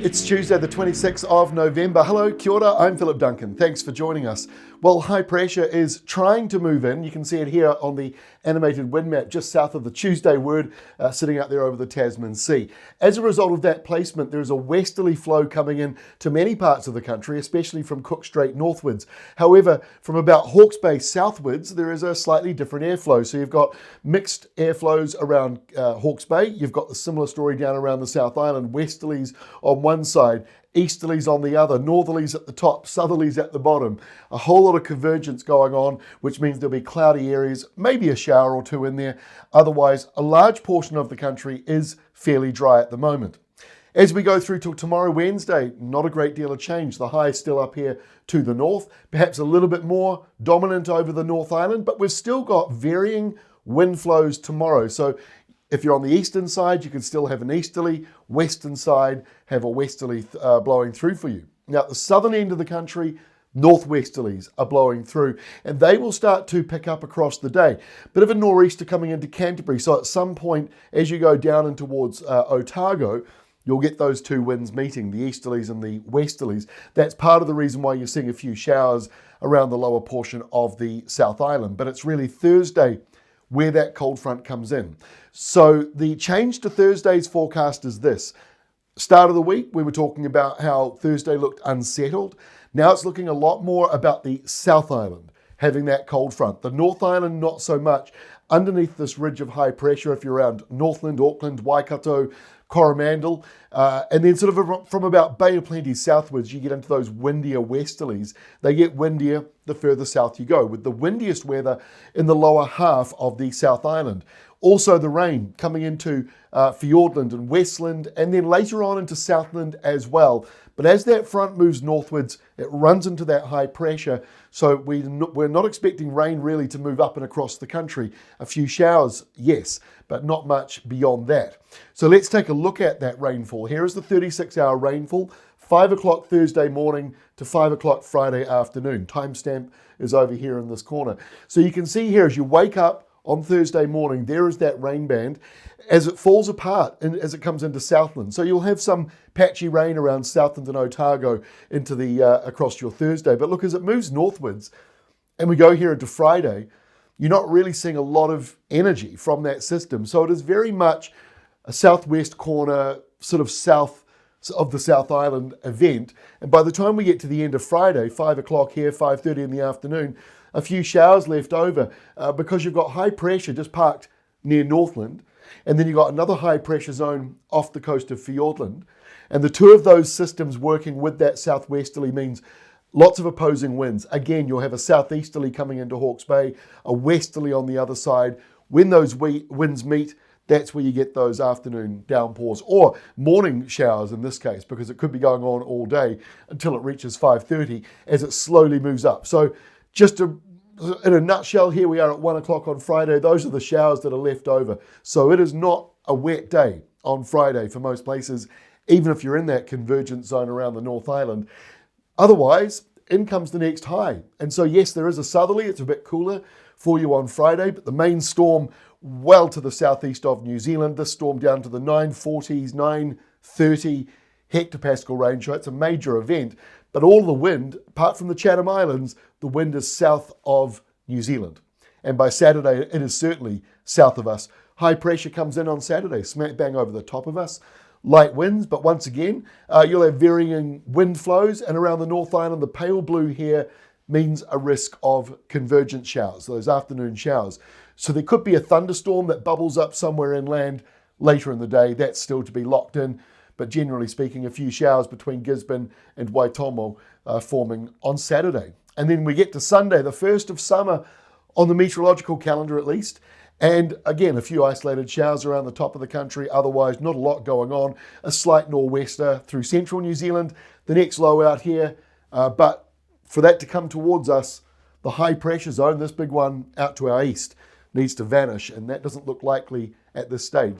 It's Tuesday the 26th of November. Hello, kia ora, I'm Philip Duncan. Thanks for joining us. Well, high pressure is trying to move in. You can see it here on the animated wind map just south of the Tuesday word, sitting out there over the Tasman Sea. As a result of that placement, there is a westerly flow coming in to many parts of the country, especially from Cook Strait northwards. However, from about Hawke's Bay southwards, there is a slightly different airflow. So you've got mixed airflows around Hawke's Bay. You've got the similar story down around the South Island, westerlies on one side, easterlies on the other, northerlies at the top, southerlies at the bottom. A whole lot of convergence going on, which means there'll be cloudy areas, maybe a shower or two in there. Otherwise, a large portion of the country is fairly dry at the moment. As we go through till tomorrow, Wednesday, not a great deal of change. The high is still up here to the north, perhaps a little bit more dominant over the North Island, but we've still got varying wind flows tomorrow. So if you're on the eastern side, you can still have an easterly, western side, have a westerly blowing through for you. Now, at the southern end of the country, northwesterlies are blowing through, and they will start to pick up across the day. Bit of a nor'easter coming into Canterbury, so at some point, as you go down and towards Otago, you'll get those two winds meeting, the easterlies and the westerlies. That's part of the reason why you're seeing a few showers around the lower portion of the South Island, but it's really Thursday where that cold front comes in. So the change to Thursday's forecast is this. Start of the week, we were talking about how Thursday looked unsettled. Now it's looking a lot more about the South Island having that cold front. The North Island, not so much. Underneath this ridge of high pressure, if you're around Northland, Auckland, Waikato, Coromandel, and then sort of from about Bay of Plenty southwards, you get into those windier westerlies. They get windier the further south you go, with the windiest weather in the lower half of the South Island. Also the rain coming into Fiordland and Westland, and then later on into Southland as well. But as that front moves northwards, it runs into that high pressure. So we're not expecting rain really to move up and across the country. A few showers, yes, but not much beyond that. So let's take a look at that rainfall. Here is the 36-hour rainfall, 5 o'clock Thursday morning to 5 o'clock Friday afternoon. Timestamp is over here in this corner. So you can see here as you wake up on Thursday morning, there is that rain band as it falls apart and as it comes into Southland. So you'll have some patchy rain around Southland and Otago into the across your Thursday. But look, as it moves northwards and we go here into Friday, you're not really seeing a lot of energy from that system. So it is very much a southwest corner, sort of south of the South Island event. And by the time we get to the end of Friday, 5 o'clock here, 5:30 in the afternoon, a few showers left over because you've got high pressure just parked near Northland. And then you've got another high pressure zone off the coast of Fiordland. And the two of those systems working with that southwesterly means lots of opposing winds. Again, you'll have a southeasterly coming into Hawke's Bay, a westerly on the other side. When those winds meet, that's where you get those afternoon downpours or morning showers in this case, because it could be going on all day until it reaches 5:30 as it slowly moves up. So just in a nutshell, here we are at 1 o'clock on Friday. Those are the showers that are left over. So it is not a wet day on Friday for most places, even if you're in that convergence zone around the North Island. Otherwise, in comes the next high. And so yes, there is a southerly. It's a bit cooler for you on Friday, but the main storm well to the southeast of New Zealand. This storm down to the 940s, 930 hectopascal range. So it's a major event. But all the wind, apart from the Chatham Islands, the wind is south of New Zealand. And by Saturday, it is certainly south of us. High pressure comes in on Saturday, smack bang over the top of us. Light winds, but once again, you'll have varying wind flows. And around the North Island, the pale blue here means a risk of convergent showers, those afternoon showers. So there could be a thunderstorm that bubbles up somewhere inland later in the day. That's still to be locked in. But generally speaking, a few showers between Gisborne and Waitomo forming on Saturday. And then we get to Sunday, the first of summer on the meteorological calendar at least. And again, a few isolated showers around the top of the country. Otherwise, not a lot going on. A slight nor'wester through central New Zealand. The next low out here. But for that to come towards us, the high pressure zone, this big one out to our east, needs to vanish. And that doesn't look likely at this stage.